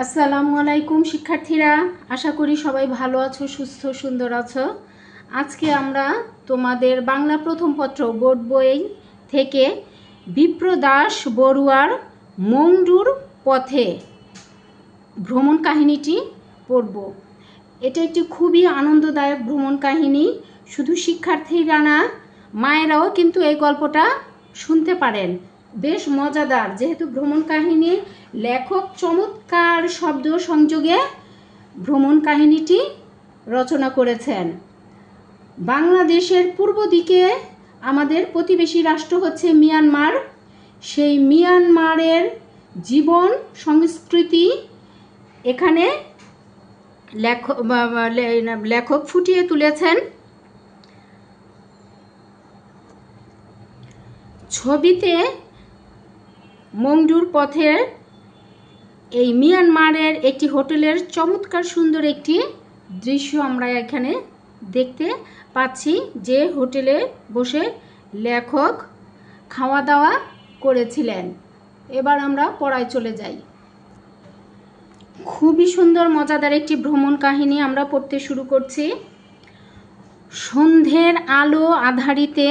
আসসালামু আলাইকুম শিক্ষার্থীরা, আশা করি সবাই ভালো আছো, সুস্থ সুন্দর আছো। আজকে আমরা তোমাদের বাংলা প্রথম পত্র বোর্ড বই থেকে বিপ্রদাস বড়ুয়ার মংডুর পথে ভ্রমণ কাহিনীটি পড়ব। এটা একটি খুবই আনন্দদায়ক ভ্রমণ কাহিনী। শুধু শিক্ষার্থীরা না, মায়েরাও কিন্তু এই গল্পটা শুনতে পারেন। বেশ মজাদার, যেহেতু ভ্রমণ কাহিনী, লেখক চমৎকার শব্দ সংযোগে ভ্রমণ কাহিনীটি রচনা করেছেন। বাংলাদেশের পূর্ব দিকে আমাদের প্রতিবেশী রাষ্ট্র হচ্ছে মিয়ানমার। সেই মিয়ানমারের জীবন সংস্কৃতি এখানে লেখক ফুটিয়ে তুলেছেন। ছবিতে মংডুর পথের এই মিয়ানমারের একটি হোটেলের চমৎকার সুন্দর একটি দৃশ্য আমরা এখানে দেখতে পাচ্ছি, যে হোটেলে বসে লেখক খাওয়া দাওয়া করেছিলেন। এবার আমরা পড়ায় চলে যাই। খুবই সুন্দর মজাদার একটি ভ্রমণ কাহিনী আমরা পড়তে শুরু করছি। সন্ধ্যের আলো আধারিতে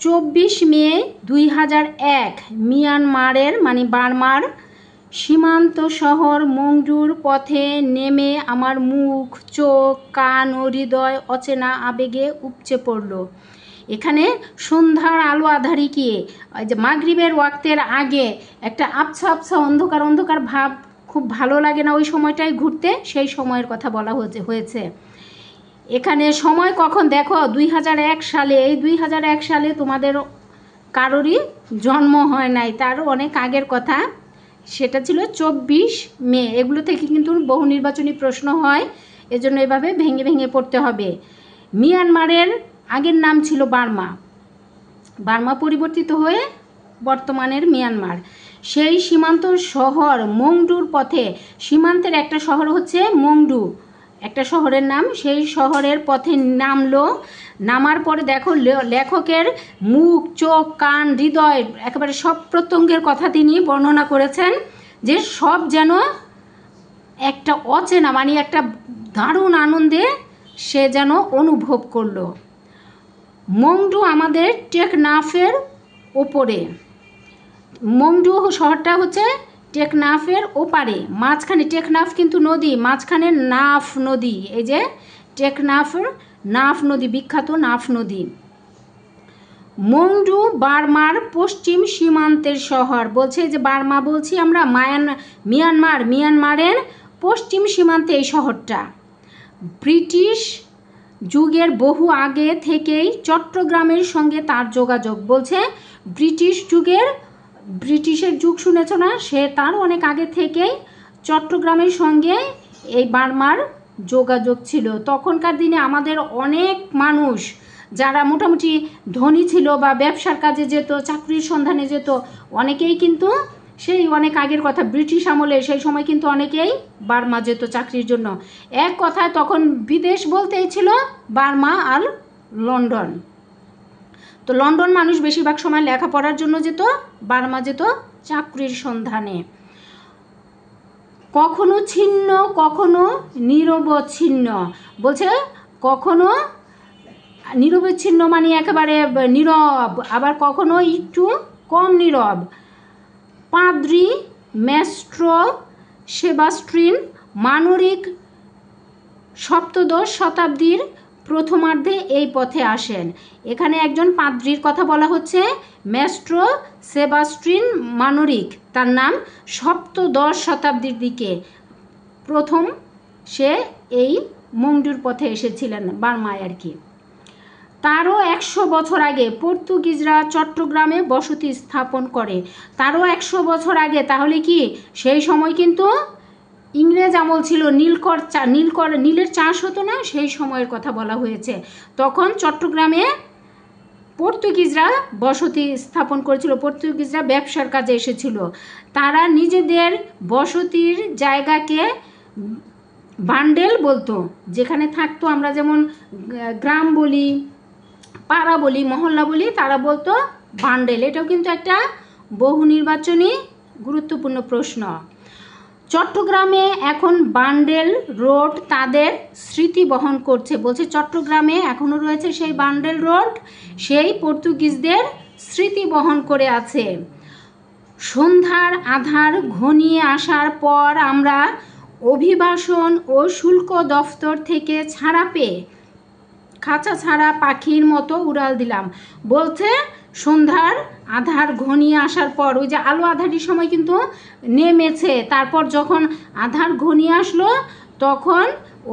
24 মে 2001 মিয়ানমারের বার্মার সীমান্ত শহর মংডুর পথে নেমে আমার মুখ, চোখ, কান ও হৃদয় অচেনা আবেগে উপচে পড়ল। এখানে সন্ধ্যার আলো আধারিকে, ওই যে মাগরিবের ওয়াক্তের আগে একটা আবছা আবছা অন্ধকার অন্ধকার ভাব, খুব ভালো লাগে না ওই সময়টায় ঘুরতে, সেই সময়ের কথা বলা হয়েছে। এখানে সময় কখন দেখো, 2001 সালে। এই 2001 সালে তোমাদের কারোরই জন্ম হয় নাই, তারও অনেক আগের কথা। সেটা ছিল 24 মে। এগুলো থেকে কিন্তু বহু নির্বাচনী প্রশ্ন হয়, এজন্য এভাবে ভেঙে ভেঙে পড়তে হবে। মিয়ানমারের আগের নাম ছিল বার্মা। বার্মা পরিবর্তিত হয়ে বর্তমানের মিয়ানমার। সেই সীমান্ত শহর মংডুর পথে, সীমান্তের একটা শহর হচ্ছে মংডু, একটা শহরের নাম। সেই শহরের পথে নামার পরে দেখো লেখকের মুখ, চোখ, কান, হৃদয়, একেবারে সব প্রত্যঙ্গের কথা তিনি বর্ণনা করেছেন, যে সব যেন একটা অচেনা, একটা দারুণ আনন্দে সে যেন অনুভব করলো। মংডু আমাদের টেকনাফের ওপরে। মংডু শহরটা হচ্ছে টেকনাফের ওপারে, মাঝখানে টেকনাফ কিন্তু নদী, মাঝখানে নাফ নদী। এই যে টেকনাফের নাফ নদী, বিখ্যাত নাফ নদী। মংডু বার্মার পশ্চিম সীমান্তের শহর। বলছে যে বার্মা বলছি আমরা, মিয়ানমারের পশ্চিম সীমান্তে এই শহরটা। ব্রিটিশ যুগের বহু আগে থেকেই চট্টগ্রামের সঙ্গে তার যোগাযোগ। বলছে ব্রিটিশের যুগ শুনেছ না, সে তার অনেক আগে থেকেই চট্টগ্রামের সঙ্গে এই বার্মার যোগাযোগ ছিল। তখনকার দিনে আমাদের অনেক মানুষ যারা মোটামুটি ধনী ছিল বা ব্যবসার কাজে যেত, চাকরির সন্ধানে যেত, অনেকেই কিন্তু সেই অনেক আগের কথা, ব্রিটিশ আমলে সেই সময় কিন্তু অনেকেই বার্মা যেত চাকরির জন্য। এক কথায় তখন বিদেশ বলতেই ছিল বার্মা আর লন্ডন। তো লন্ডন মানুষ বেশিরভাগ সময় লেখাপড়ার জন্য যেত, বার্মা যেত চাকরির সন্ধানে। কখনো ছিন্ন, কখনো নিরবচ্ছিন্ন। বলছে কখনো নিরবচ্ছিন্ন একেবারে নীরব, আবার কখনো একটু কম নীরব। পাদ্রি মেস্ট্রো সেবাস্ট্রিন মানরিক 17শ শতাব্দীর প্রথমার্ধে এই পথে আসেন। এখানে একজন পাদ্রির কথা বলা হচ্ছে, মেস্ট্রো সেবাস্ট্রিন মানরিক, তার নাম 17শ শতাব্দীর দিকে প্রথম সে এই মংডুর পথে এসেছিলেন, বার্মায় আর কি। তারও 100 বছর আগে পর্তুগিজরা চট্টগ্রামে বসতি স্থাপন করে। তারও 100 বছর আগে, তাহলে কি সেই সময় কিন্তু ইংরেজ আমল ছিল, নীলের চাষ হতো না, সেই সময়ের কথা বলা হয়েছে। তখন চট্টগ্রামে পর্তুগিজরা বসতি স্থাপন করেছিল, পর্তুগিজরা ব্যবসার কাজে এসেছিল। তারা নিজেদের বসতির জায়গাকে বান্ডেল বলতো, যেখানে থাকতো, আমরা যেমন গ্রাম বলি, পাড়া বলি, মহল্লা বলি, তারা বলতো বান্ডেল। এটাও কিন্তু একটা বহু নির্বাচনী গুরুত্বপূর্ণ প্রশ্ন। চট্টগ্রামে এখন বান্ডেল রোড তাদের স্মৃতি বহন করছে। বলছে চট্টগ্রামে এখনও রয়েছে সেই বান্ডেল রোড, সেই পর্তুগিজদের স্মৃতি বহন করে আছে। সন্ধ্যার আধার ঘনিয়ে আসার পর আমরা অভিবাসন ও শুল্ক দফতর থেকে ছাড়া পেয়ে খাঁচা ছাড়া পাখির মতো উড়াল দিলাম। বলছে সন্ধ্যার আধার ঘনিয়ে আসার পর, ওই যে আলো আধারির সময় কিন্তু নেমেছে, তারপর যখন আধার ঘনিয়ে আসলো তখন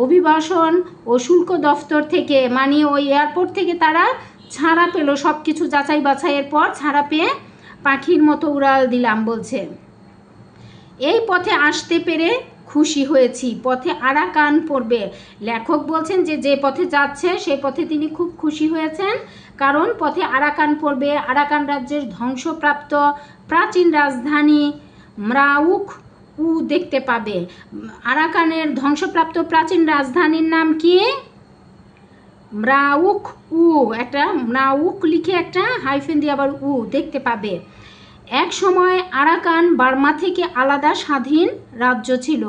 অভিবাসন ও শুল্ক দফতর থেকে মানে ওই এয়ারপোর্ট থেকে তারা ছাড়া পেল, সব কিছু যাচাই বাছাইয়ের পর ছাড়া পেয়ে পাখির মতো উড়াল দিলাম। বলছে এই পথে আসতে পেরে খুশি হয়েছি, পথে আরাকান পড়বে। লেখক বলছেন যে যে পথে যাচ্ছে সেই পথে তিনি খুব খুশি হয়েছেন, কারণ পথে আরাকান পড়বে। আরাকান রাজ্যের ধ্বংসপ্রাপ্ত প্রাচীন রাজধানী ম্রাউক উ দেখতে পাবে। আরাকানের ধ্বংসপ্রাপ্ত প্রাচীন রাজধানীর নাম কি? ম্রাউক উ, একটা ম্রাউক লিখে একটা হাইফেন দিয়ে আবার উ দেখতে পাবে। এক সময় আরাকান বার্মা থেকে আলাদা স্বাধীন রাজ্য ছিল।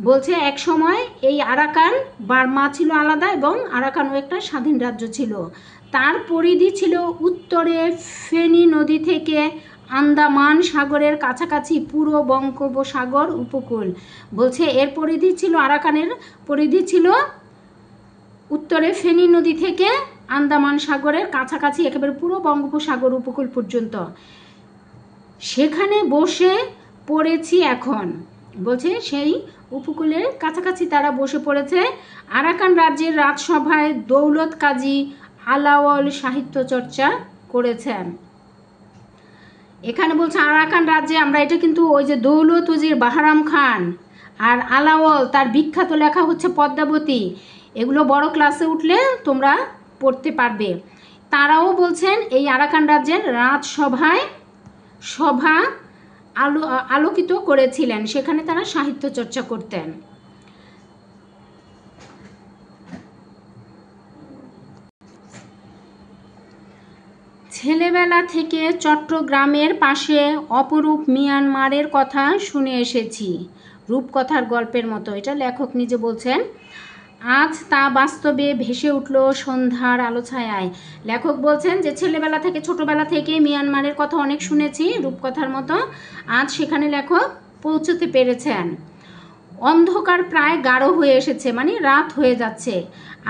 বলছে এক সময় এই আরাকান বার্মা ছিল আলাদা এবং আরাকানও একটা স্বাধীন রাজ্য ছিল। তার পরিধি ছিল উত্তরে ফেনী নদী থেকে আন্দামান সাগরের কাছাকাছি পুরো বঙ্গোপসাগর উপকূল। বলছে এর পরিধি ছিল, আরাকানের পরিধি ছিল উত্তরে ফেনী নদী থেকে আন্দামান সাগরের কাছাকাছি একেবারে পুরো বঙ্গোপসাগর উপকূল পর্যন্ত। সেখানে বসে পড়েছি এখন। বলছে সেই উপকূলের কাছাকাছি তারা বসে পড়েছে। আরাকান রাজ্যের রাজসভায় দৌলত কাজী আলাওল সাহিত্য চর্চা করেছেন। এখানে বলছে আরাকান রাজ্যে আমরা, এটা কিন্তু ওই যে দৌলত উজির বাহারাম খান আর আলাওল তার বিখ্যাত লেখা হচ্ছে পদ্মাবতী, এগুলো বড় ক্লাসে উঠলে তোমরা পড়তে পারবে। তারাও বলছেন এই আরাকান রাজ্যের রাজসভায় সভা আলোকিত করেছিলেন, সেখানে তারা সাহিত্য চর্চা করতেন। ছেলেবেলা থেকে চট্টগ্রামের পাশে অপরূপ মিয়ানমারের কথা শুনে এসেছি, রূপকথার গল্পের মতো। এটা লেখক নিজে বলছেন। আজ তা বাস্তবে ভেসে উঠল সন্ধ্যার আলো ছায়ায়। লেখক বলছেন যে ছেলেবেলা থেকে, ছোটবেলা থেকে মিয়ানমারের কথা অনেক শুনেছি রূপকথার মতো, আজ সেখানে লেখক পৌঁছতে পেরেছেন। অন্ধকার প্রায় গাঢ় হয়ে এসেছে, মানে রাত হয়ে যাচ্ছে।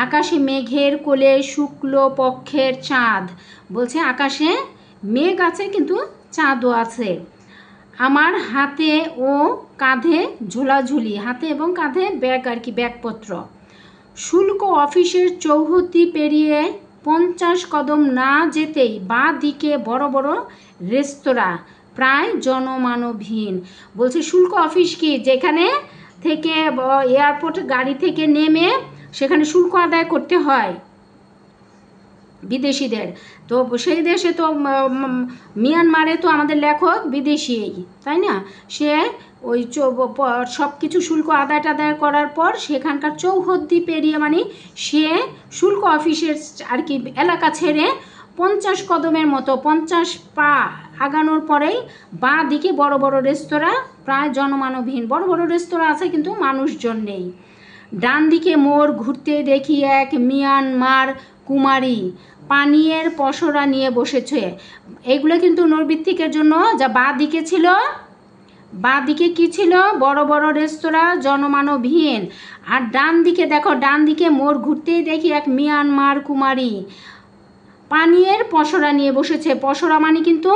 আকাশে মেঘের কোলে শুক্ল পক্ষের চাঁদ। বলছে আকাশে মেঘ আছে কিন্তু চাঁদও আছে। আমার হাতে ও কাঁধে ঝোলাঝুলি, হাতে এবং কাঁধে ব্যাগ আর কি, ব্যাগপত্র। শুল্ক অফিসের চৌহদ্দি পেরিয়ে 50 কদম না যেতেই বাঁ দিকে বড় বড় রেস্তোরাঁ, প্রায় জনমানবহীন। বলছে শুল্ক অফিস কি, যেখানে থেকে এয়ারপোর্টে গাড়ি থেকে নেমে সেখানে শুল্ক আদায় করতে হয় বিদেশিদের। তো সেই দেশে তো মিয়ানমারে তো আমাদের লেখক বিদেশি, তাই না? সে ওই সব কিছু শুল্ক আদায় করার পর সেখানকার চৌহদ্দি পেরিয়ে, মানে সে শুল্ক অফিসের আর কি এলাকা ছেড়ে 50 কদমের মতো, 50 পা আগানোর পরেই বাঁ দিকে বড় বড় রেস্তোরাঁ, প্রায় জনমানবহীন। বড় বড় রেস্তোরাঁ আছে কিন্তু মানুষজন নেই। ডান দিকে মোড় ঘুরতে দেখি এক মিয়ানমার কুমারী পানীয়ের পসরা নিয়ে বসেছে। এগুলো কিন্তু নৈর্বৃত্তিকের জন্য। যা বাঁ দিকে ছিল, বাঁ দিকে কি ছিল? বড় বড় রেস্তোরাঁ, জনমানবহীন। আর ডান দিকে দেখো, ডান দিকে মোড় ঘুরতেই দেখি এক মিয়ানমার কুমারী পানীয়ের পসরা নিয়ে বসেছে। পসরা মানে কিন্তু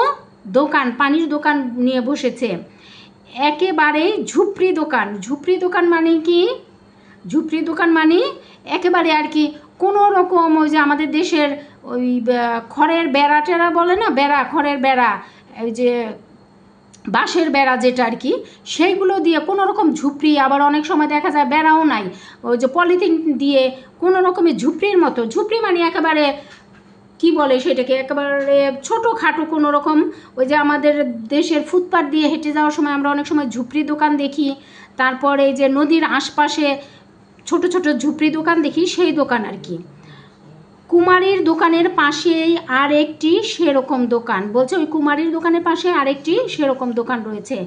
দোকান, পানির দোকান নিয়ে বসেছে। একেবারে ঝুপড়ি দোকান। ঝুপড়ি দোকান মানে কি? ঝুপড়ি দোকান মানে একেবারে আর কি কোনো রকম ওই যে আমাদের দেশের ওই খড়ের বেড়া টেরা বলে না, বেড়া, খড়ের বেড়া, ওই যে বাঁশের বেড়া যেটা আর কি, সেইগুলো দিয়ে কোনো রকম ঝুপড়ি। আবার অনেক সময় দেখা যায় বেড়াও নাই, ওই যে পলিথিন দিয়ে কোনো রকমের ঝুপড়ির মতো। ঝুপড়ি মানে একেবারে কি বলে সেটাকে, একেবারে ছোটোখাটো কোনো রকম। ওই যে আমাদের দেশের ফুটপাথ দিয়ে হেঁটে যাওয়ার সময় আমরা অনেক সময় ঝুপড়ি দোকান দেখি। তারপরে এই যে নদীর আশপাশে ছোট ছোট ঝুপড়ি দোকান দেখি, সেই দোকান আর কি। কুমারীর দোকানের পাশেই আর একটি সেরকম দোকান। বলছে ওই কুমারীর দোকানের পাশে আরেকটি সেরকম দোকান রয়েছে।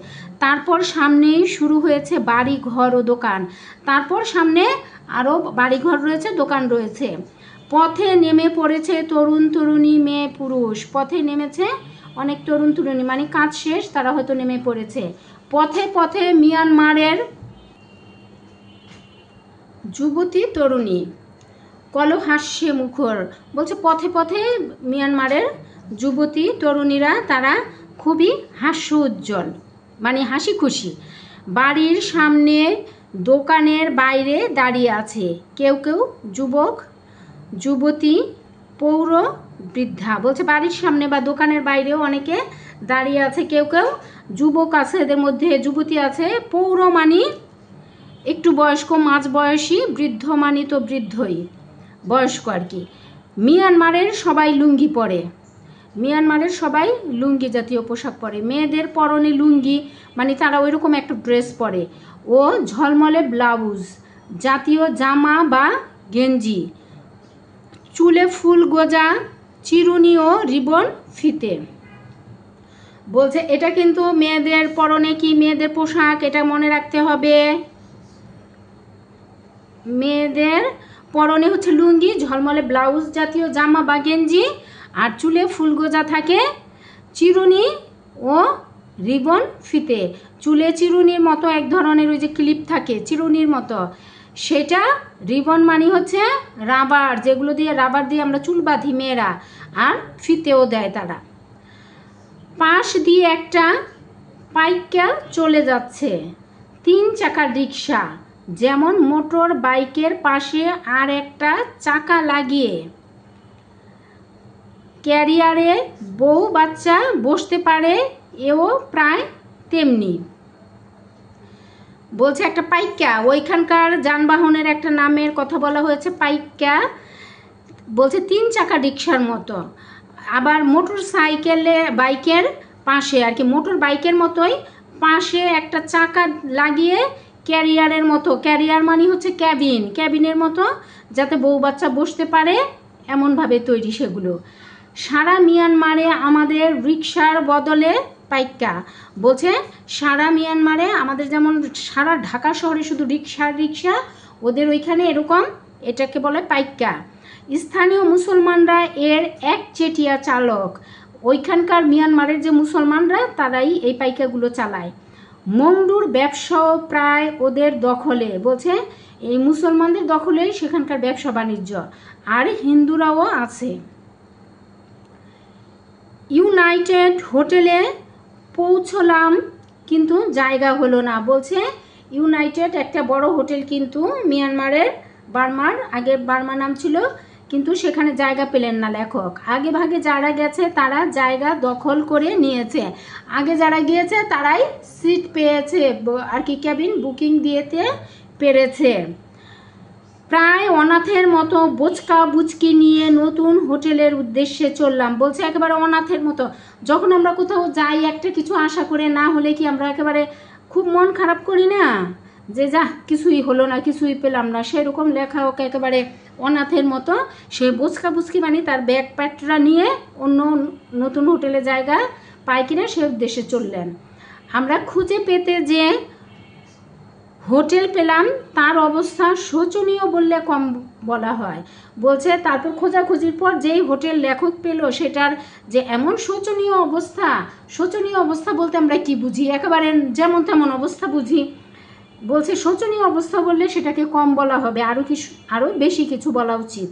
তারপর সামনেই শুরু হয়েছে বাড়ি ঘর ও দোকান। তারপর সামনে আরও বাড়িঘর রয়েছে, দোকান রয়েছে। পথে নেমে পড়েছে তরুণ তরুণী, মেয়ে পুরুষ। পথে নেমেছে অনেক তরুণ তরুণী, মানে কাজ শেষ, তারা হয়তো নেমে পড়েছে। পথে পথে মিয়ানমারের যুবতী তরুণী কলহাস্যে মুখর। বলছে পথে পথে মিয়ানমারের যুবতী তরুণীরা তারা খুবই হাস্য উজ্জ্বল, মানে হাসি খুশি। বাড়ির সামনে দোকানের বাইরে দাঁড়িয়ে আছে কেউ কেউ যুবক, যুবতী, পৌর, বৃদ্ধা। বলছে বাড়ির সামনে বা দোকানের বাইরেও অনেকে দাঁড়িয়ে আছে, কেউ কেউ যুবক আছে, এদের মধ্যে যুবতী আছে। পৌর মানি একটু বয়স্ক, মাঝ বয়সী, বৃদ্ধ মানি তো বৃদ্ধই, বয়স্ক আর কি। মিয়ানমারের সবাই লুঙ্গি পরে, মিয়ানমারের সবাই লুঙ্গি জাতীয় পোশাক পরে। মেয়েদের পরনে লুঙ্গি, মানে তারা ওইরকম একটা ড্রেস পরে, ও ঝলমলে ব্লাউজ, জাতীয় জামা বা গেঞ্জি, চুলে ফুল গোজা, চিরুনি ও রিবন ফিতে। বলছে এটা কিন্তু মেয়েদের পরনে, কি মেয়েদের পোশাক, এটা মনে রাখতে হবে। মেয়েদের পরনে হচ্ছে লুঙ্গি, ঝলমলে ব্লাউজ জাতীয় জামা বা গেঞ্জি, আর চুলে ফুল গোজা থাকে, চিরুনি ও রিবন ফিতে। চুলে চিরুনির মতো এক ধরনের ওই যে ক্লিপ থাকে চিরুনির মতো, সেটা। রিবন মানে হচ্ছে রাবার, যেগুলো দিয়ে রাবার দিয়ে আমরা চুল বাঁধি মেয়েরা, আর ফিতেও দেয় তারা। পাশ দিয়ে একটা পাইকা চলে যাচ্ছে, 3 চাকার রিক্সা, যেমন মোটর বাইকের পাশে আর একটা চাকা লাগিয়ে ক্যারিয়ারে বউ বাচ্চা বসতে পারে, এও প্রায় তেমনি। বলছে একটা পাইকা, ওইখানকার যানবাহনের একটা নামের কথা বলা হয়েছে পাইকা। বলছে 3 চাকা রিক্সার মতো। আবার মোটর সাইকেলে বাইকের পাশে আর কি, মোটর বাইকের মতোই পাশে একটা চাকা লাগিয়ে ক্যারিয়ারের মতো, ক্যারিয়ার মানে হচ্ছে ক্যাবিন, ক্যাবিনের মতো যাতে বউ বাচ্চা বসতে পারে এমনভাবে তৈরি সেগুলো। সারা মিয়ানমারে আমাদের রিক্সার বদলে পাইকা। বলছে সারা মিয়ানমারে আমাদের যেমন সারা ঢাকা শহরে শুধু রিক্সা, ওদের ওইখানে এরকম, এটাকে বলে পাইকা। স্থানীয় মুসলমানরা এর একচেটিয়া চালক। ওইখানকার মিয়ানমারের যে মুসলমানরা তারাই এই পাইকাগুলো চালায়। মংডুর ব্যবসাও প্রায় ওদের দখলে। বলছে এই মুসলমানদের দখলেই সেখানকার ব্যবসা বাণিজ্য, আর হিন্দুরাও আছে। ইউনাইটেড হোটেলে পৌঁছলাম কিন্তু জায়গা হলো না। বলছে ইউনাইটেড একটা বড় হোটেল কিন্তু মিয়ানমারের, বার্মার, আগে বার্মা নাম ছিল, কিন্তু সেখানে জায়গা পেলেন না লেখক। আগে ভাগে যারা গেছে তারা জায়গা দখল করে নিয়েছে, আগে যারা গিয়েছে তারাই সিট পেয়েছে আর কি, ক্যাবিন বুকিং দিতে পেরেছে। প্রায় অনাথের মতো বোচকা বুচকি নিয়ে নতুন হোটেলের উদ্দেশ্যে চললাম। বলছে একেবারে অনাথের মতো, যখন আমরা কোথাও যাই একটা কিছু আশা করে না হলে কি আমরা একেবারে খুব মন খারাপ করি না, যে যা কিছুই হলো না, কিছুই পেলাম না, সেরকম লেখক একেবারে অনাথের মতো সে বোচকা বুচকি মানে তার ব্যাগ প্যাটরা নিয়ে অন্য নতুন হোটেলে জায়গা পায় কিনা সে উদ্দেশ্যে চললেন। আমরা খুঁজে পেতে যে হোটেল পেলাম তার অবস্থা শোচনীয় বললে কম বলা হয়। বলছে তারপর খোঁজাখুঁজির পর যেই হোটেল লেখক পেল সেটার যে এমন শোচনীয় অবস্থা, শোচনীয় অবস্থা বলতে আমরা কি বুঝি, একেবারে যেমন তেমন অবস্থা বুঝি। বলছে শোচনীয় অবস্থা বললে সেটাকে কম বলা হবে, আরও বেশি কিছু বলা উচিত।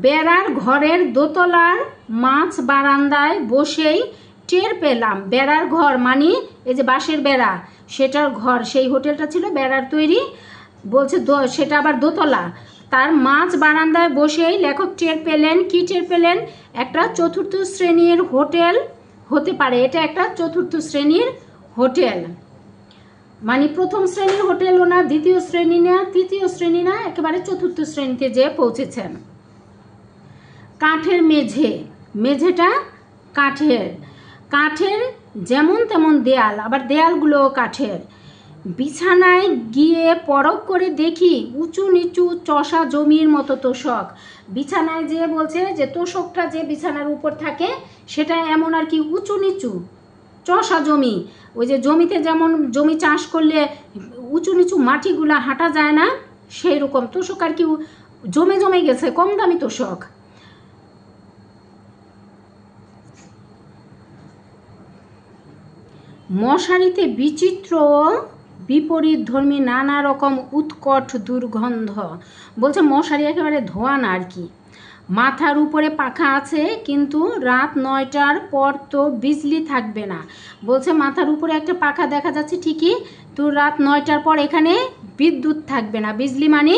বেড়ার ঘরের দোতলার মাছ বারান্দায় বসেই টের পেলাম, বেড়ার ঘর মানে এই যে বাঁশের বেড়া, সেটার ঘর, সেই হোটেলটা ছিল বেড়ার তৈরি। বলছে সেটা আবার দোতলা, তার মাছ বারান্দায় বসেই লেখক টের পেলেন, কি টের পেলেন, একটা 4র্থ শ্রেণীর হোটেল হতে পারে, এটা একটা 4র্থ শ্রেণীর হোটেল, মানে 1ম শ্রেণীর হোটেলও না, 2য় শ্রেণী না, 3য় শ্রেণী না, একেবারে 4র্থ শ্রেণীতে যেয়ে পৌঁছেছেন। কাঠের মেঝে, মেঝেটা কাঠের, কাঠের যেমন তেমন দেয়াল, আবার দেয়ালগুলো কাঠের। বিছানায় গিয়ে পরখ করে দেখি উঁচু নিচু চষা জমির মতো তোষক। বিছানায় যে বলছে যে তোষকটা যে বিছানার উপর থাকে সেটা এমন আর কি উঁচু নিচু চষা জমি। ওই যে জমিতে যেমন জমি চাষ করলে উঁচু নিচু মাটিগুলা হাঁটা যায় না, সেই রকম তোষক আর কি জমে জমে গেছে, কম দামি তোষক। মশারিতে বিচিত্র বিপরীত ধর্মী নানা রকম উৎকট দুর্গন্ধ। বলছে মশারি একেবারে ধোয়া না আর কি। মাথার উপরে পাখা আছে কিন্তু রাত 9টার পর তো বিজলি থাকবে না। বলছে মাথার উপরে একটা পাখা দেখা যাচ্ছে ঠিকই, তো রাত 9টার পর এখানে বিদ্যুৎ থাকবে না, বিজলি মানে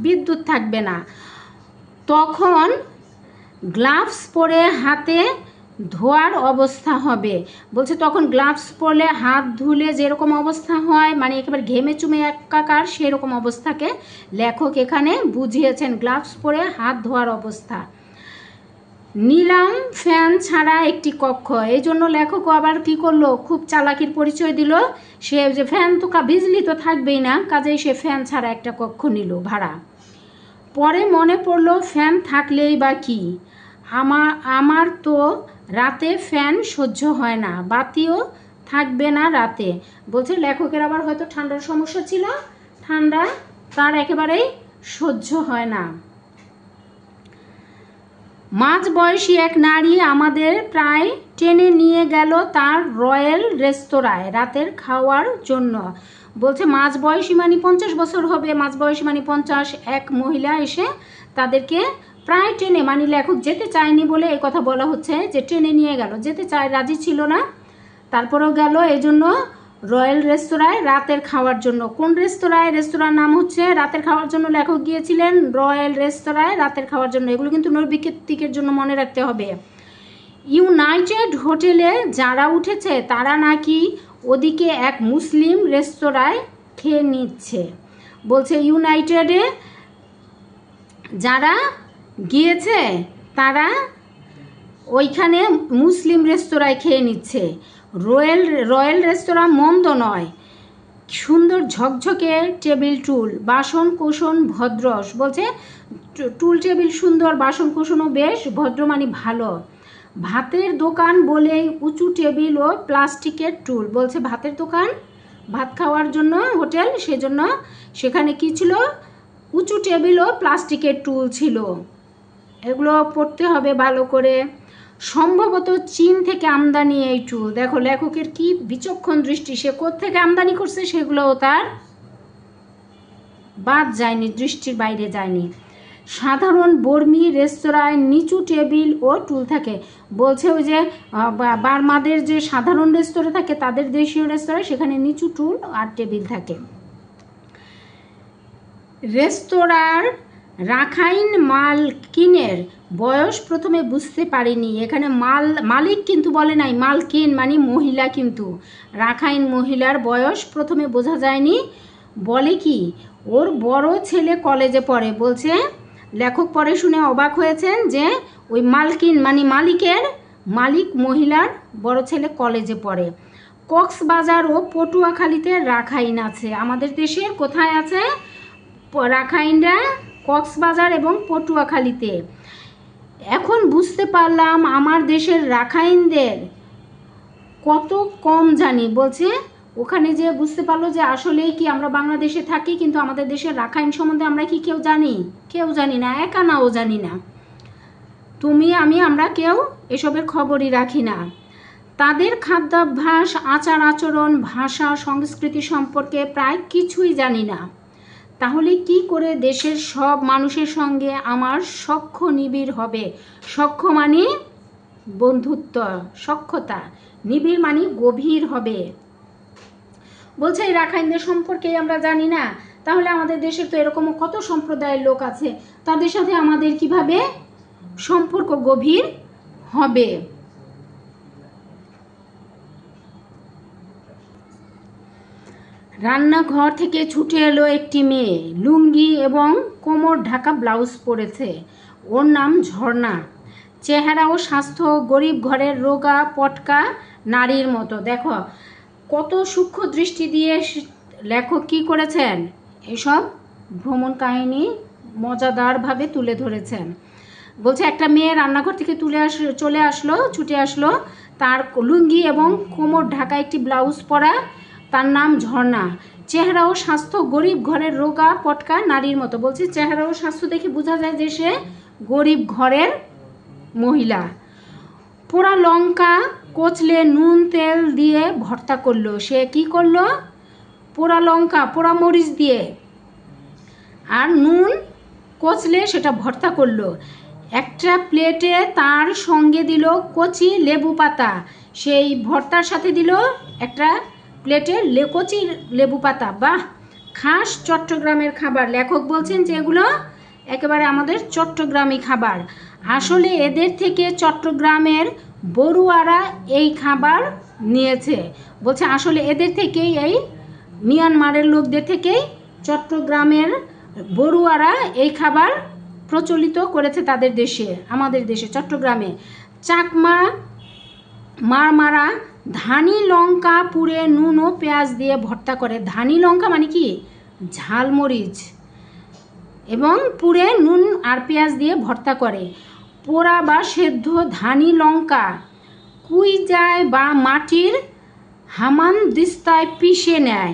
বিদ্যুৎ থাকবে না। তখন গ্লাভস পরে হাতে ধোয়ার অবস্থা হবে। বলছে তখন গ্লাভস পরলে হাত ধুলে যেরকম অবস্থা হয়, মানে একেবারে ঘেমে চুমে একাকার, সেরকম অবস্থাকে লেখক এখানে বুঝিয়েছেন, গ্লাভস পরে হাত ধোয়ার অবস্থা। নিলাম ফ্যান ছাড়া একটি কক্ষ। এই জন্য লেখকও আবার কি করলো, খুব চালাকির পরিচয় দিল। সে যে ফ্যান তো বিজলি তো থাকবেই না, কাজেই সে ফ্যান ছাড়া একটা কক্ষ নিল ভাড়া। পরে মনে পড়লো ফ্যান থাকলেই বা কি, আমার তো রাতে ফ্যান সহ্য হয় না, বাতিও থাকবে না রাতে। বলছে লেখকের আবার হয়তো ঠান্ডার সমস্যা ছিল, ঠান্ডা তার একেবারেই সহ্য হয় না। মাঝবয়সী এক নারী আমাদের প্রায় টেনে নিয়ে গেল তার রয়্যাল রেস্তোরাঁয় রাতের খাওয়ার জন্য। বলছে মাঝবয়সী মানে 50 বছর হবে, মাঝবয়সী মানে 50, এক মহিলা এসে তাদেরকে প্রায় টেনে, মানে লেখক যেতে চায়নি বলে এই কথা বলা হচ্ছে যে টেনে নিয়ে গেল, যেতে চায় রাজি ছিল না, তারপরেও গেল। এই জন্য রয়্যাল রেস্তোরাঁয় রাতের খাওয়ার জন্য। কোন রেস্তোরাঁয়? রেস্তোরাঁর নাম হচ্ছে রাতের খাওয়ার জন্য লেখক গিয়েছিলেন রয়্যাল রেস্তোরাঁয় রাতের খাওয়ার জন্য। এগুলো কিন্তু নৈর্বিকের জন্য মনে রাখতে হবে। ইউনাইটেড হোটেলে যারা উঠেছে তারা নাকি ওদিকে এক মুসলিম রেস্তোরাঁয় খেয়ে নিচ্ছে। বলছে ইউনাইটেডে যারা গিয়েছে তারা ওইখানে মুসলিম রেস্তোরাঁয় খেয়ে নিচ্ছে। রয়্যাল রেস্তোরাঁ মন্দ নয়, সুন্দর ঝকঝকে টেবিল টুল, বাসন কোসন ভদ্রস। বলছে টুল টেবিল সুন্দর, বাসন কোসনও বেশ ভদ্র, মানে ভালো। ভাতের দোকান বলেই উঁচু টেবিল ও প্লাস্টিকের টুল। বলছে ভাতের দোকান, ভাত খাওয়ার জন্য হোটেল, সেজন্য সেখানে কি ছিল, উঁচু টেবিল ও প্লাস্টিকের টুল ছিল। এগুলো পড়তে হবে ভালো করে। সম্ভবত চীন থেকে আমদানি এই টুল। দেখো লেখকের কি বিচক্ষণ দৃষ্টি, সে কোত্থেকে আমদানি করছে সেগুলোও তার বাদ যায়নি, দৃষ্টির বাইরে যায়নি। সাধারণ বর্মী রেস্তোরাঁয় নিচু টেবিল ও টুল থাকে। বলছে ওই যে বার্মাদের যে সাধারণ রেস্তোরাঁ থাকে, তাদের দেশীয় রেস্তোরাঁ, সেখানে নিচু টুল আর টেবিল থাকে। রেস্তোরাঁর রাখাইন মালকিনের বয়স প্রথমে বুঝতে পারিনি। এখানে মালিক কিন্তু বলে নাই, মালকিন মানে মহিলা, কিন্তু রাখাইন মহিলার বয়স প্রথমে বোঝা যায়নি। বলে কি ওর বড় ছেলে কলেজে পড়ে। বলছে লেখক পরে শুনে অবাক হয়েছেন যে ওই মালকিন মানে মালিক মহিলার বড় ছেলে কলেজে পড়ে। কক্সবাজার ও পটুয়াখালীতে রাখাইন আছে। আমাদের দেশের কোথায় আছে রাখাইনরা? কক্সবাজার এবং পটুয়াখালীতে। এখন বুঝতে পারলাম আমার দেশের রাখাইনদের কত কম জানি। বলছে ওখানে যে বুঝতে পারলো যে আসলেই কি আমরা বাংলাদেশে থাকি, কিন্তু আমাদের দেশের রাখাইন সম্বন্ধে আমরা কি কেউ জানি? কেউ জানি না, একা নাও জানি না। তুমি আমরা কেউ এসবের খবরই রাখি না। তাদের খাদ্যাভ্যাস, আচার আচরণ, ভাষা, সংস্কৃতি সম্পর্কে প্রায় কিছুই জানি না। তাহলে কি করে দেশের সব মানুষের সঙ্গে আমার সখ্য নিবিড় হবে? সখ্য মানে বন্ধুত্ব, সখ্যতা, নিবিড় মানে গভীর হবে। বলছে এই রাখাইনদের সম্পর্কে আমরা জানি না, তাহলে আমাদের দেশের তো এরকম কত সম্প্রদায়ের লোক আছে, তাদের সাথে আমাদের কিভাবে সম্পর্ক গভীর হবে? রান্নাঘর থেকে ছুটে এলো একটি মেয়ে, লুঙ্গি এবং কোমর ঢাকা ব্লাউজ পরেছে। ওর নাম ঝর্ণা। চেহারা ও স্বাস্থ্য গরিব ঘরের রোগা পটকা নারীর মতো। দেখো কত সূক্ষ্ম দৃষ্টি দিয়ে লেখক কি করেছেন, এসব ভ্রমণ কাহিনী মজাদারভাবে তুলে ধরেছেন। বলছে একটা মেয়ে রান্নাঘর থেকে চলে আসলো, ছুটে আসলো, তার লুঙ্গি এবং কোমর ঢাকা একটি ব্লাউজ পরা, তার নাম ঝর্ণা। চেহারা ও স্বাস্থ্য গরিব ঘরের রোগা পটকা নারীর মতো। বলছে চেহারা ও স্বাস্থ্য দেখে বোঝা যায় যে সে গরিব ঘরের মহিলা। পোড়া লঙ্কা কচলে নুন তেল দিয়ে ভর্তা করলো। সে কি করলো? পোড়া লঙ্কা, পোড়া মরিচ দিয়ে আর নুন কচলে সেটা ভর্তা করলো। একটা প্লেটে তার সঙ্গে দিল কচি লেবু পাতা, সেই ভর্তার সাথে দিল একটা প্লেটে কচি লেবু পাতা। বাহ, খাস চট্টগ্রামের খাবার। লেখক বলছেন যে এগুলো একেবারে আমাদের চট্টগ্রামী খাবার। আসলে এদের থেকে চট্টগ্রামের বড়ুয়ারা এই খাবার নিয়েছে। বলছে আসলে এদের থেকেই, এই মিয়ানমারের লোকদের থেকেই চট্টগ্রামের বড়ুয়ারা এই খাবার প্রচলিত করেছে তাদের দেশে, আমাদের দেশে চট্টগ্রামে। চাকমা মারমারা ধানি লঙ্কা পুড়ে নুন ও পেঁয়াজ দিয়ে ভর্তা করে। ধানি লঙ্কা মানে কি? ঝালমরিচ, এবং পুড়ে নুন আর পেঁয়াজ দিয়ে ভর্তা করে। পোড়া বা সেদ্ধ ধানি লঙ্কা কুইজায় বা মাটির হামানদিস্তায় পিষে নেয়।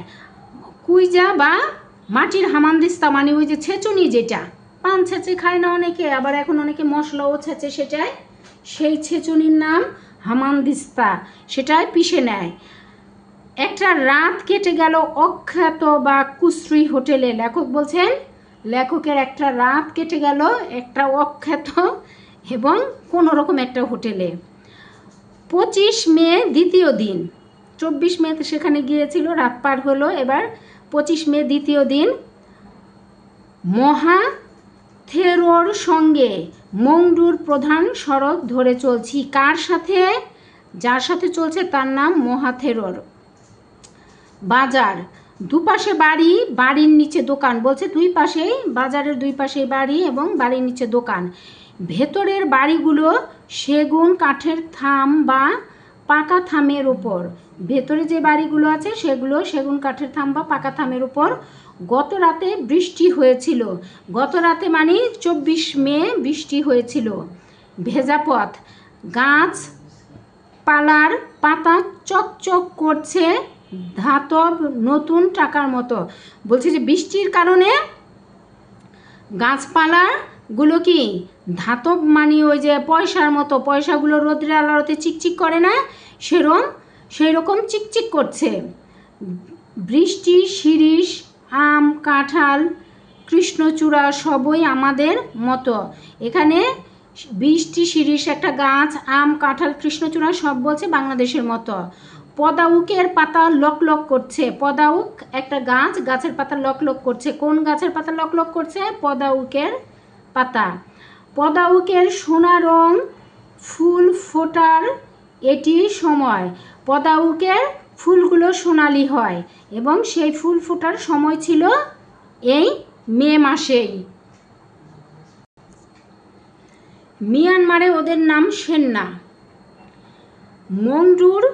কুইজা বা মাটির হামানদিস্তা মানে ওই যে ছেঁচুনি, যেটা পান ছেঁচে খায় না অনেকে, আবার এখন অনেকে মশলাও ছেঁচে, সেটাই সেই ছেঁচুনির নাম হামানদিস্তা, সেটাই পিষে নেয়। একটা রাত কেটে গেল অখ্যাত বা কুশ্রী হোটেলে। লেখক বলছেন লেখকের একটা রাত কেটে গেল একটা অখ্যাত এবং কোনো রকম একটা হোটেলে। 25 মে দ্বিতীয় দিন, 24 মে সেখানে গিয়েছিল, রাত পার হলো, এবার 25 মে দ্বিতীয় দিন। মহাথেরোর সঙ্গে মংডুর প্রধান সড়ক ধরে চলছি। কার সাথে? যার সাথে চলছে তার নাম মহাথেরোর। বাজার, দুপাশে বাড়ি, বাড়ির নিচে দোকান। বলছে দুই পাশেই, বাজারের দুই পাশেই বাড়ি এবং বাড়ির নিচে দোকান। ভেতরের বাড়িগুলো সেগুন কাঠের থাম বা পাকা থামের উপর। ভেতরে যে বাড়িগুলো আছে সেগুলো সেগুন কাঠের থাম বা পাকা থামের উপর। গত রাতে বৃষ্টি হয়েছিল। গত রাতে মানে 24 মে বৃষ্টি হয়েছিল। ভেজা পথ, গাছ পালার পাতা চকচক করছে ধাতব নতুন টাকার মতো। বলছে যে বৃষ্টির কারণে গাছপালাগুলো কি ধাতব মানে ওই যে পয়সার মতো, পয়সাগুলো রোদ্রের আলোতে চিকচিক করে না, সেই রকম চিকচিক করছে। বৃষ্টি, শিরীষ, আম, কাঁঠাল, কৃষ্ণচূড়া সবই আমাদের মতো। এখানে বৃষ্টি, শিরীষ একটা গাছ, আম, কাঁঠাল, কৃষ্ণচূড়া সব বলছে বাংলাদেশের মতো। পদাউকের পাতা লকলক করছে। পদাউক একটা গাছ, গাছের পাতা লকলক করছে। কোন গাছের পাতা লকলক করছে? পদাউকের পাতা। পদাউকের সোনা রং ফুল ফোটার এটি সময়। পদাউকের ফুলগুলো সোনালি হয় এবং সেই ফুল ফোটার সময় ছিল এই মে মাসেই। মিয়ানমারে ওদের নাম সেন্না। মংডুর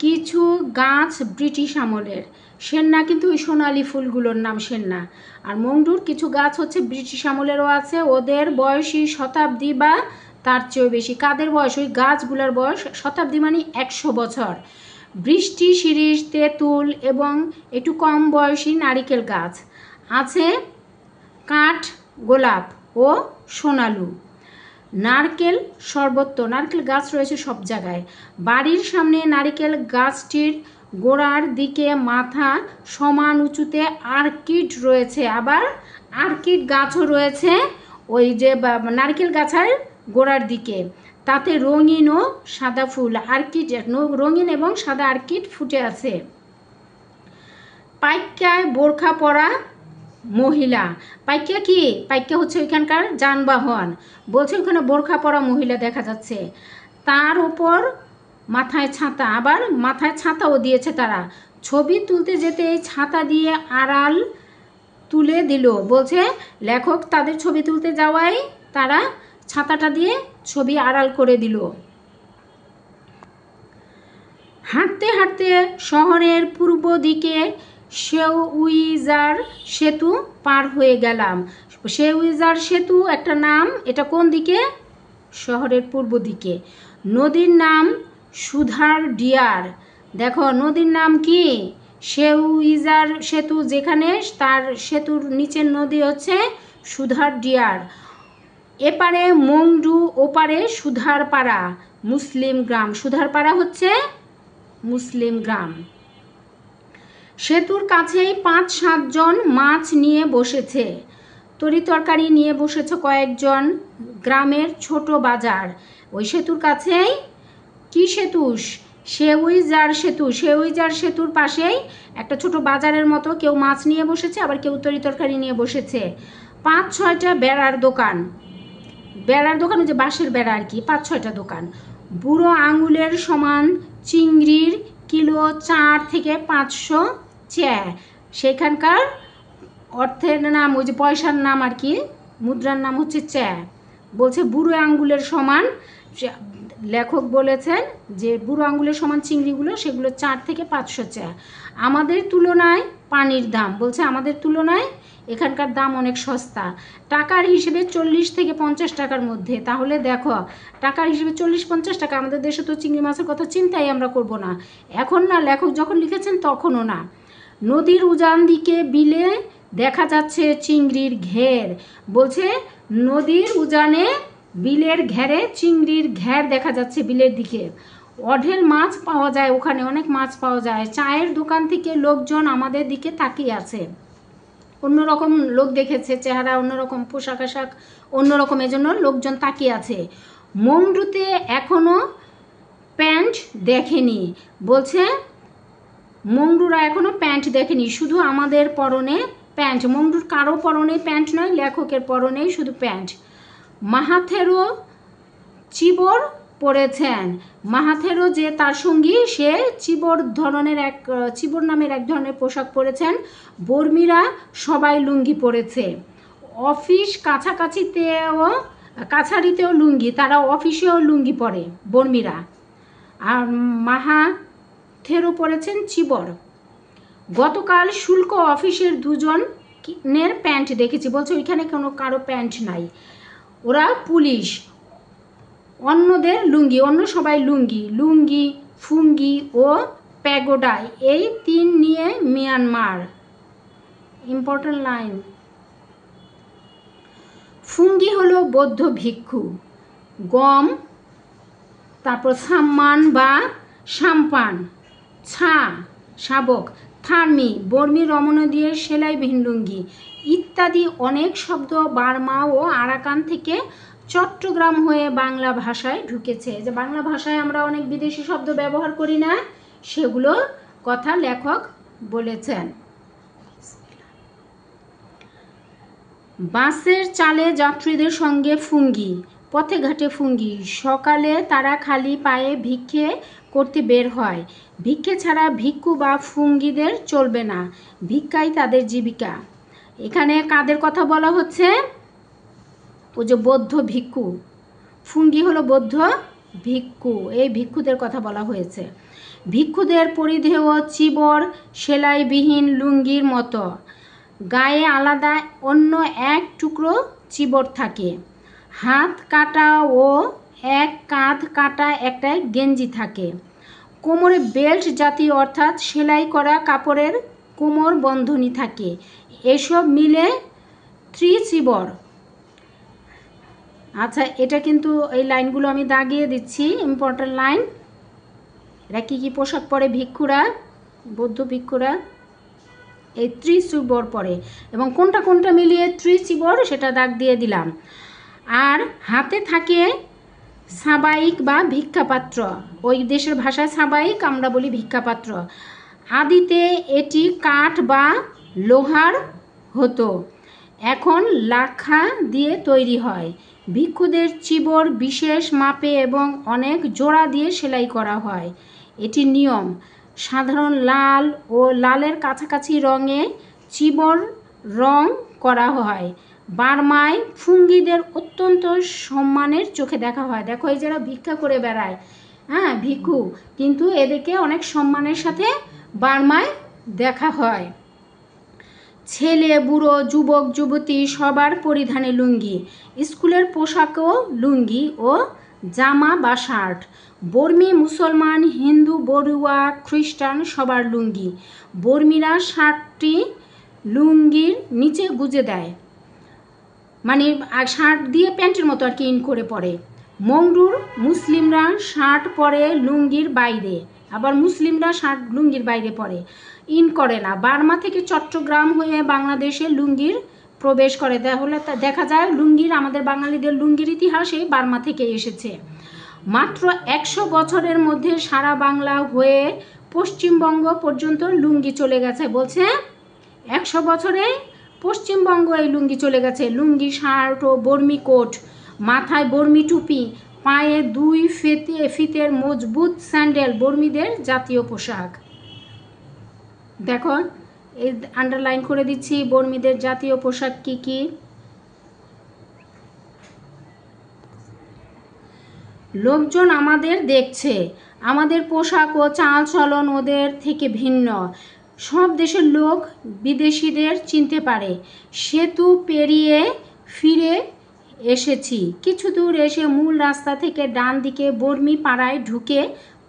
কিছু গাছ ব্রিটিশ আমলের। সেন্না কিন্তু ওই সোনালি ফুলগুলোর নাম সেন্না। আর মংডুর কিছু গাছ হচ্ছে ব্রিটিশ আমলেরও আছে। ওদের বয়সী শতাব্দী বা তার চেয়েও বেশি। কাদের বয়স? ওই গাছগুলোর বয়স শতাব্দী মানে 100 বছর। বৃষ্টি, শিরীষ, তেঁতুল এবং একটু কম বয়সী নারিকেল গাছ আছে। কাঠ গোলাপ ও সোনালু। নারকেল সর্বত্র, নারকেল গাছ রয়েছে সব জায়গায়। বাড়ির সামনে নারকেল গাছটির গোড়ার দিকে মাথা সমান উঁচুতে আর্কিড রয়েছে। আবার আর্কিড গাছও রয়েছে ওই যে নারকেল গাছের গোড়ার দিকে। তাতে রঙিন ও সাদা ফুল, আর্কিড, রঙিন এবং সাদা আর্কিড ফুটে আছে। পাইক্যায় বোরখা পরা মহিলা। পাইক্যা কি? পাইক্যা হচ্ছে ওইখানকার যানবাহন। বলছে ওখানে বোরখা পরা মহিলা দেখা যাচ্ছে। তার ওপর মাথায় ছাতা, আবার মাথায় ছাতাও দিয়েছে তারা। ছবি তুলতে যেতে এই ছাতা দিয়ে আড়াল তুলে দিল। বলছে লেখক তাদের ছবি তুলতে যাওয়ায় তারা ছাতাটা দিয়ে ছবি আড়াল করে দিল। হাঁটতে হাঁটতে শহরের পূর্ব দিকে শেউইজার সেতু পার হয়ে গেলাম। শেউইজার সেতু একটা নাম, এটা কোন দিকে? শহরের পূর্ব দিকে। নদীর নাম সুধার ডিয়ার। দেখো নদীর নাম কি? শেউইজার সেতু, যেখানে তার সেতুর নিচের নদী হচ্ছে সুধার ডিয়ার। এপারে মংডু, ওপারে সুধারপাড়া মুসলিম গ্রাম। সুধারপাড়া হচ্ছে মুসলিম গ্রাম। সেতুর কাছেই 5-7 জন মাছ নিয়ে বসেছে, তরি তরকারি নিয়ে বসেছে কয়েকজন। গ্রামের ছোট বাজার ওই সেতুর কাছেই। কি সেতু? শেউইজার সেতু। শেউইজার সেতুর পাশেই একটা ছোট বাজারের মতো, কেউ মাছ নিয়ে বসেছে, আবার কেউ তরি তরকারি নিয়ে বসেছে। 5-6টা বেড়ার দোকান, বেড়ার দোকান যে বাঁশের বেড়া আর কি, 5-6টা দোকান। বুড়ো আঙুলের সমান চিংড়ির কিলো 4 থেকে 500 চ্যা। সেখানকার অর্থের নাম, ওই যে পয়সার নাম আর কি, মুদ্রার নাম হচ্ছে চ্যা। বলছে বুড়ো আঙ্গুলের সমান, লেখক বলেছেন যে বুড়ো আঙ্গুলের সমান চিংড়িগুলো সেগুলো 4 থেকে 500 চ্যা। আমাদের তুলনায় পানির দাম, বলছে আমাদের তুলনায় এখানকার দাম অনেক সস্তা। টাকার হিসেবে 40 থেকে 50 টাকার মধ্যে। তাহলে দেখো টাকার হিসেবে 40-50 টাকা, আমাদের দেশে তো চিংড়ি মাছের কথা চিন্তাই আমরা করব না এখন, না লেখক যখন লিখেছেন তখনও না। নদীর উজান দিকে বিলে দেখা যাচ্ছে চিংড়ির ঘের। বলছে নদীর উজানে বিলের ঘেরে চিংড়ির ঘের দেখা যাচ্ছে বিলের দিকে। অঢেল মাছ পাওয়া যায় ওখানে, অনেক মাছ পাওয়া যায়। চায়ের দোকান থেকে লোকজন আমাদের দিকে তাকিয়ে আছে, অন্যরকম লোক দেখেছে, চেহারা অন্যরকম, পোশাক আশাক অন্যরকম, এজন্য লোকজন তাকিয়ে আছে। মংডুতে এখনো প্যান্ট দেখেনি। বলছে মংডুরা এখনো প্যান্ট দেখেনি, শুধু আমাদের পরনে প্যান্ট। মংডুর কারো পরনে প্যান্ট নয়, লেখকের পরনেই শুধু প্যান্ট। মাহাথেরও চিবর পরেছেন। মাহাথেরও যে তার সঙ্গী, সে চিবর ধরনের চিবর নামের এক ধরনের পোশাক পরেছেন। বর্মীরা সবাই লুঙ্গি পরেছে। অফিস কাছারিতেও লুঙ্গি, তারা অফিসেও লুঙ্গি পরে বর্মীরা। আর মাহাথেরও পরেছেন চিবর। গতকাল শুল্ক অফিসের 2 জনের প্যান্ট দেখেছি। বলছে ওইখানে কোনো কারো প্যান্ট নাই, ওরা পুলিশ। অন্যদের লুঙ্গি, অন্য সবাই লুঙ্গি। লুঙ্গি, ফুঙ্গি ও প্যাগোডা, এই 3 নিয়ে মিয়ানমার। Important line. ফুঙ্গি হলো বৌদ্ধ ভিক্ষু। গম, তারপর সাম্মান বা সাম্পান, শাবক, থার্মি বর্মী রমণীদের সেলাইবিহীন লুঙ্গি ইত্যাদি অনেক শব্দ বার্মা ও আরাকান থেকে চট্টগ্রাম হয়ে বাংলা ভাষায় ঢুকেছে। যে বাংলা ভাষায় আমরা অনেক বিদেশি শব্দ ব্যবহার করি না, সেগুলো কথা লেখক বলেছেন। বাসের চালে যাত্রীদের সঙ্গে ফুঙ্গি, পথে ঘাটে ফুঙ্গি। সকালে তারা খালি পায়ে ভিক্ষে করতে বের হয়। ভিক্ষে ছাড়া ভিক্ষু বা ফুঙ্গিদের চলবে না, ভিক্ষাই তাদের জীবিকা। এখানে কাদের কথা বলা হচ্ছে? ও যে বৌদ্ধ ভিক্ষু। ফুঙ্গি হলো বৌদ্ধ ভিক্ষু, এই ভিক্ষুদের কথা বলা হয়েছে। ভিক্ষুদের পরিধেয় চিবর সেলাইবিহীন লুঙ্গির মতো, গায়ে আলাদা অন্য এক টুকরো চিবর থাকে। হাত কাটা ও এক কাঁধ কাটা একটা গেঞ্জি থাকে। কোমরে বেল্ট জাতীয় অর্থাৎ সেলাই করা কাপড়ের কোমর বন্ধনী থাকে। এসব মিলে ত্রিচিবর। আচ্ছা, এটা কিন্তু এই লাইনগুলো আমি দাগিয়ে দিচ্ছি, ইম্পর্টেন্ট লাইন। এরা কী কী পোশাক পরে ভিক্ষুরা, বৌদ্ধ ভিক্ষুরা? এই ত্রিচিবর পরে, এবং কোনটা কোনটা মিলিয়ে ত্রিচিবর সেটা দাগ দিয়ে দিলাম। আর হাতে থাকে সাবাইক বা ভিক্ষাপাত্র, ওই দেশের ভাষায় সাবাইক, আমরা বলি ভিক্ষাপাত্র। আদিতে এটি কাঠ বা লোহার হতো, এখন লাখা দিয়ে তৈরি হয়। ভিক্ষুদের চিবর বিশেষ মাপে এবং অনেক জোড়া দিয়ে সেলাই করা হয়, এটি নিয়ম। সাধারণ লাল ও লালের কাছাকাছি রঙে চিবর রং করা হয়। বার্মায় ফুঙ্গিদের অত্যন্ত সম্মানের চোখে দেখা হয়। দেখো এই যারা ভিক্ষা করে বেড়ায়, হ্যাঁ ভিক্ষু, কিন্তু এদেরকে অনেক সম্মানের সাথে বার্মায় দেখা হয়। ছেলে বুড়ো যুবক যুবতী সবার পরিধানে লুঙ্গি, স্কুলের পোশাকও লুঙ্গি ও জামা বা শার্ট। বর্মী মুসলমান হিন্দু বড়ুয়া খ্রিস্টান সবার লুঙ্গি। বর্মীরা শার্টটি লুঙ্গির নিচে গুজে দেয়, মানে শার্ট দিয়ে প্যান্টের মতো আর কি ইন করে পরে। মংডুর মুসলিমরা শার্ট পরে লুঙ্গির বাইরে, আবার মুসলিমরা শার্ট লুঙ্গির বাইরে পরে, ইন করে না। বার্মা থেকে চট্টগ্রাম হয়ে বাংলাদেশে লুঙ্গির প্রবেশ করে, তাহলে দেখা যায় লুঙ্গির, আমাদের বাঙালিদের লুঙ্গির ইতিহাসে বার্মা থেকে এসেছে। মাত্র 100 বছরের মধ্যে সারা বাংলা হয়ে পশ্চিমবঙ্গ পর্যন্ত লুঙ্গি চলে গেছে। বলছে 100 বছরে পশ্চিমবঙ্গ এই লুঙ্গি চলে গেছে। লুঙ্গি, শার্ট ও বর্মি কোট, মাথায় বর্মি টুপি, পায়ে 2 ফিতের মজবুত স্যান্ডেল বর্মীদের জাতীয় পোশাক। দেখো এই আন্ডারলাইন করে দিচ্ছি বর্মীদের জাতীয় পোশাক কি কি। লোকজন আমাদের দেখছে, আমাদের পোশাক ও চাল চলন ওদের থেকে ভিন্ন। সব দেশের লোক বিদেশিদের চিনতে পারে। সেতু পেরিয়ে ফিরে এসেছি, কিছু দূর এসে মূল রাস্তা থেকে ডান দিকে বর্মী পাড়ায় ঢুকে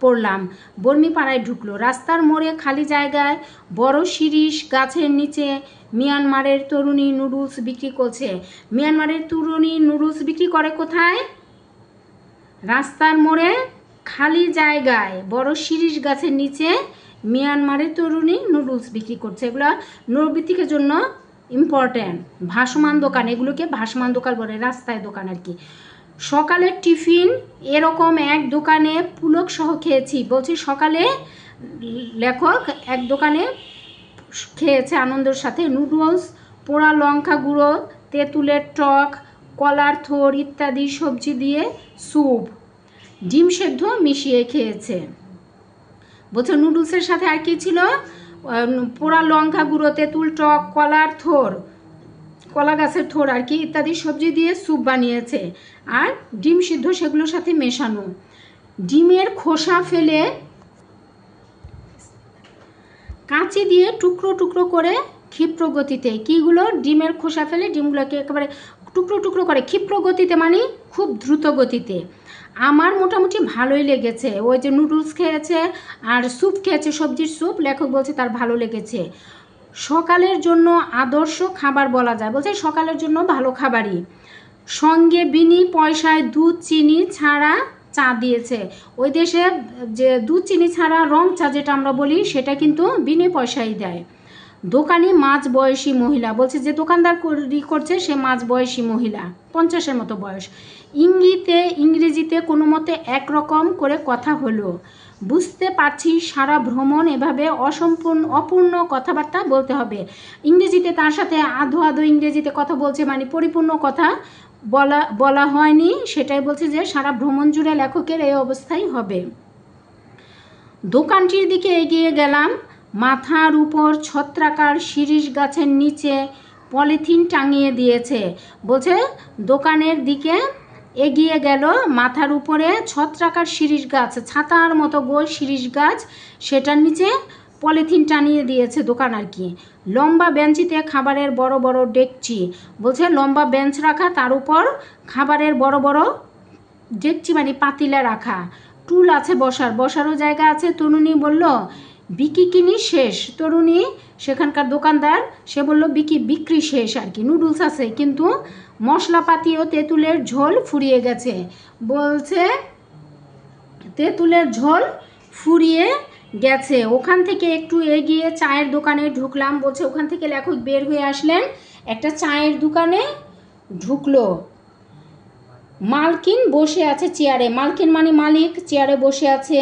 পড়লাম। বর্মী পাড়ায় ঢুকলো। রাস্তার মোড়ে খালি জায়গায় বড় শিরীষ গাছের নিচে মিয়ানমারের তরুণী নুডলস বিক্রি করছে। মিয়ানমারের তরুণী নুডলস বিক্রি করে কোথায়? রাস্তার মোড়ে খালি জায়গায় বড় শিরীষ গাছের নিচে মিয়ানমারের তরুণী নুডলস বিক্রি করছে। এগুলো নৈর্বৃত্তিকের জন্য ইম্পর্ট্যান্ট। ভাসমান দোকান, এগুলোকে ভাসমান দোকান বলে, রাস্তায় দোকান আর কি। সকালের টিফিন এরকম এক দোকানে পুলক সহ খেয়েছি। বলছি সকালে লেখক এক দোকানে খেয়েছে আনন্দের সাথে। নুডলস, পোড়া লঙ্কা গুঁড়ো, তেঁতুলের টক, কলার থোড় ইত্যাদি সবজি দিয়ে স্যুপ, ডিম সেদ্ধ মিশিয়ে খেয়েছে। বলছে নুডলসের সাথে আর কি ছিল? পোড়া লঙ্কা গুঁড়ো, তেঁতুল টক, কলার থোড়, কলা গাছের থোড় আর কি ইত্যাদি সবজি দিয়ে স্যুপ বানিয়েছে, আর ডিম সিদ্ধ সেগুলোর সাথে মেশানো। ডিমের খোসা ফেলে কাঁচি দিয়ে টুকরো টুকরো করে ক্ষিপ্র গতিতে, কীগুলো? ডিমের খোসা ফেলে ডিমগুলোকে একেবারে টুকরো টুকরো করে ক্ষিপ্র গতিতে, মানে খুব দ্রুত গতিতে। আমার মোটামুটি ভালোই লেগেছে। ওই যে নুডলস খেয়েছে আর স্যুপ খেয়েছে, সবজির স্যুপ, লেখক বলছে তার ভালো লেগেছে। সকালের জন্য আদর্শ খাবার বলা যায়। বলছে সকালের জন্য ভালো খাবারই। সঙ্গে বিনি পয়সায় দুধ চিনি ছাড়া চা দিয়েছে। ওই দেশে যে দুধ চিনি ছাড়া রং চা যেটা আমরা বলি সেটা কিন্তু বিনি পয়সায় দেয়। দোকানি মাঝ বয়সী মহিলা। বলছে যে দোকানদার করছে সে মাঝ বয়সী মহিলা, 50-এর মতো বয়স। ইংরেজিতে কোনো মতে একরকম করে কথা হলো। বুঝতে পারছি সারা ভ্রমণ এভাবে অপূর্ণ কথাবার্তা বলতে হবে। ইংরেজিতে তার সাথে আধো আধো ইংরেজিতে কথা বলছে, মানে পরিপূর্ণ কথা বলা হয়নি, সেটাই বলছে যে সারা ভ্রমণ জুড়ে লেখকের এই অবস্থাই হবে। দোকানটির দিকে এগিয়ে গেলাম। মাথার উপর ছত্রাকার শিরীষ গাছের নিচে পলিথিন টাঙিয়ে দিয়েছে। বলছে দোকানের দিকে এগিয়ে গেল, মাথার উপরে ছত্রাকার শিরীষ গাছ, ছাতার মতো গোল শিরীষ গাছ, সেটার নিচে পলিথিন টানিয়ে দিয়েছে দোকান আর কি। লম্বা বেঞ্চিতে খাবারের বড় বড় ডেকচি। বলছে লম্বা বেঞ্চ রাখা, তার উপর খাবারের বড় বড় ডেকচি মানে পাতিলা রাখা। টুল আছে, বসারও জায়গা আছে। তরুণী বলল বিক্রি শেষ। তরুণী সেখানকার দোকানদার, সে বলল বিক্রি শেষ আর কি। নুডলস আছে কিন্তু মশলাপাতি ও তেঁতুলের ঝোল ফুরিয়ে গেছে। বলছে তেঁতুলের ঝোল ফুরিয়ে গেছে। ওখান থেকে একটু এগিয়ে চায়ের দোকানে ঢুকলাম। বলছে ওখান থেকে লেখক বের হয়ে আসলেন, একটা চায়ের দোকানে ঢুকলো। মালকিন বসে আছে চেয়ারে। মালকিন মানে মালিক, চেয়ারে বসে আছে।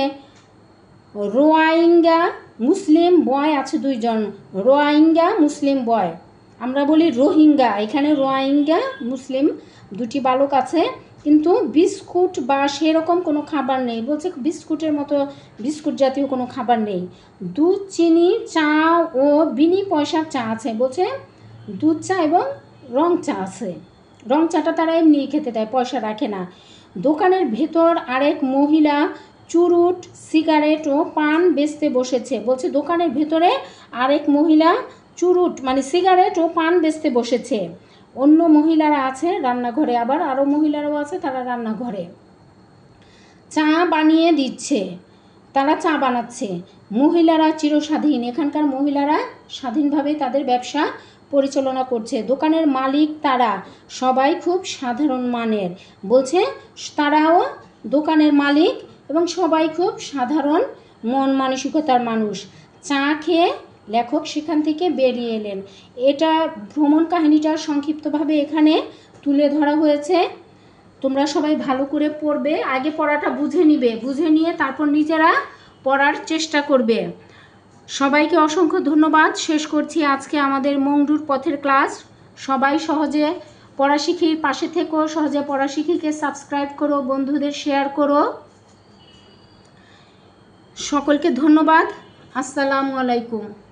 রোহিঙ্গা মুসলিম বয় আছে 2 জন। রোহিঙ্গা মুসলিম বয়, আমরা বলি রোহিঙ্গা, এখানে রোহিঙ্গা মুসলিম 2টি বালক আছে। কিন্তু বিস্কুট বা সেরকম কোনো খাবার নেই। বলছে বিস্কুটের মতো বিস্কুট জাতীয় কোনো খাবার নেই। দুধ চিনি চা ও বিনি পয়সার চা আছে। বলছে দুধ চা এবং রং চা আছে। রং চাটা তারা এমনি খেতে দেয়, পয়সা রাখে না। দোকানের ভেতর আরেক মহিলা চুরুট, সিগারেট ও পান বেচতে বসেছে। বলছে দোকানের ভেতরে আরেক মহিলা চুরুট মানে সিগারেট ও পান বেচতে বসেছে। অন্য মহিলারা আছে রান্নাঘরে, আবার আরও মহিলারাও আছে, তারা রান্নাঘরে চা বানিয়ে দিচ্ছে, তারা চা বানাচ্ছে। মহিলারা চিরস্বাধীন, এখানকার মহিলারা স্বাধীনভাবে তাদের ব্যবসা পরিচালনা করছে। দোকানের মালিক তারা সবাই খুব সাধারণ মানের। বলছে তারাও দোকানের মালিক এবং সবাই খুব সাধারণ মন মানসিকতার মানুষ। চা খেয়ে লেখক সেখান থেকে বেরিয়ে এলেন। এটা ভ্রমণ কাহিনীটা সংক্ষিপ্তভাবে এখানে তুলে ধরা হয়েছে। তোমরা সবাই ভালো করে পড়বে, আগে পড়াটা বুঝে নিবে, বুঝে নিয়ে তারপর নিজেরা পড়ার চেষ্টা করবে। সবাইকে অসংখ্য ধন্যবাদ। শেষ করছি আজকে আমাদের মংডুর পথের ক্লাস। সবাই সহজে পড়া শিখির পাশে থেকো, সহজে পড়া শিখিকে সাবস্ক্রাইব করো, বন্ধুদের শেয়ার করো। সকলকে ধন্যবাদ। আসসালামু আলাইকুম।